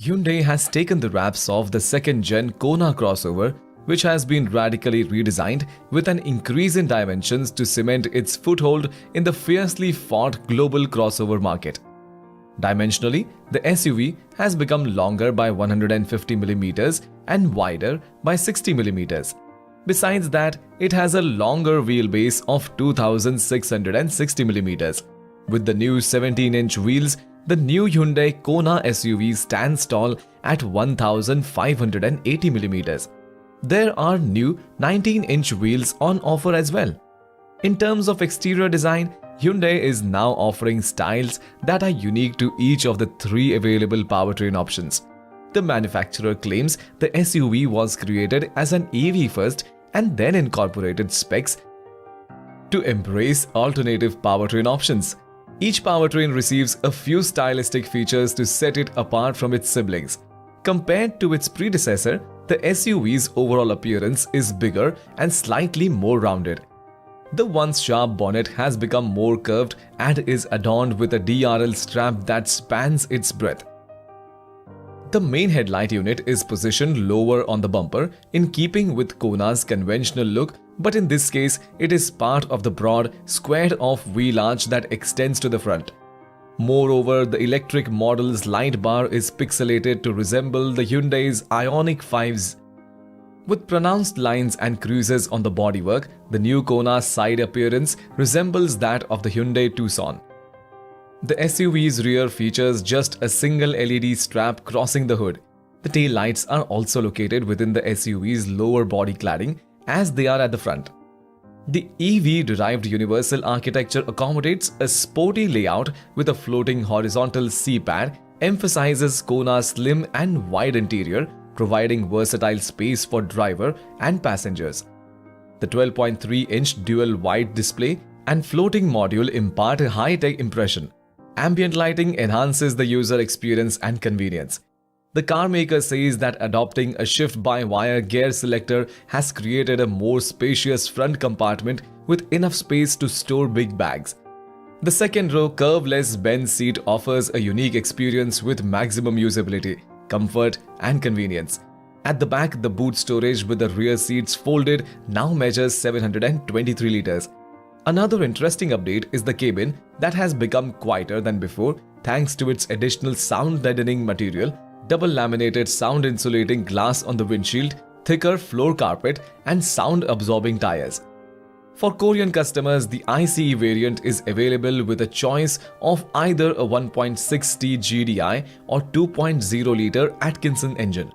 Hyundai has taken the wraps off the second-gen Kona crossover, which has been radically redesigned with an increase in dimensions to cement its foothold in the fiercely fought global crossover market. Dimensionally, the SUV has become longer by 150mm and wider by 60mm. Besides that, it has a longer wheelbase of 2660mm. With the new 17-inch wheels, the new Hyundai Kona SUV stands tall at 1580mm. There are new 19-inch wheels on offer as well. In terms of exterior design, Hyundai is now offering styles that are unique to each of the three available powertrain options. The manufacturer claims the SUV was created as an EV first and then incorporated specs to embrace alternative powertrain options. Each powertrain receives a few stylistic features to set it apart from its siblings. Compared to its predecessor, the SUV's overall appearance is bigger and slightly more rounded. The once sharp bonnet has become more curved and is adorned with a DRL strap that spans its breadth. The main headlight unit is positioned lower on the bumper, in keeping with Kona's conventional look, but in this case, it is part of the broad, squared-off wheel arch that extends to the front. Moreover, the electric model's light bar is pixelated to resemble the Hyundai's Ioniq 5's. With pronounced lines and creases on the bodywork, the new Kona's side appearance resembles that of the Hyundai Tucson. The SUV's rear features just a single LED strap crossing the hood. The tail lights are also located within the SUV's lower body cladding, as they are at the front. The EV-derived universal architecture accommodates a sporty layout with a floating horizontal C-pad, emphasizes Kona's slim and wide interior, providing versatile space for driver and passengers. The 12.3-inch dual-wide display and floating module impart a high-tech impression. Ambient lighting enhances the user experience and convenience. The car maker says that adopting a shift-by-wire gear selector has created a more spacious front compartment with enough space to store big bags. The second-row curve-less bench seat offers a unique experience with maximum usability, comfort, and convenience. At the back, the boot storage with the rear seats folded now measures 723 liters. Another interesting update is the cabin that has become quieter than before thanks to its additional sound-deadening material, double laminated sound-insulating glass on the windshield, thicker floor carpet, and sound-absorbing tires. For Korean customers, the ICE variant is available with a choice of either a 1.6T GDI or 2.0-liter Atkinson engine.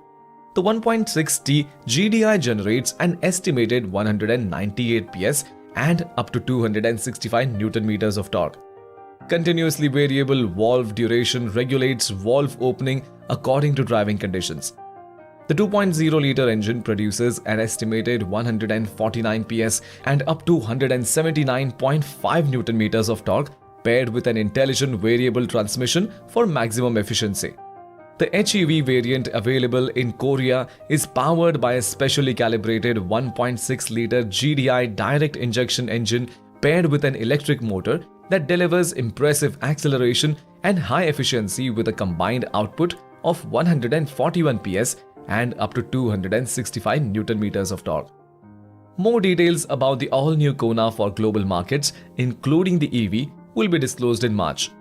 The 1.6T GDI generates an estimated 198 PS and up to 265 Nm of torque. Continuously variable valve duration regulates valve opening according to driving conditions. The 2.0-liter engine produces an estimated 149 PS and up to 179.5 Nm of torque, paired with an intelligent variable transmission for maximum efficiency. The HEV variant available in Korea is powered by a specially calibrated 1.6-liter GDI direct injection engine paired with an electric motor that delivers impressive acceleration and high efficiency with a combined output of 141 PS and up to 265 Nm of torque. More details about the all-new Kona for global markets, including the EV, will be disclosed in March.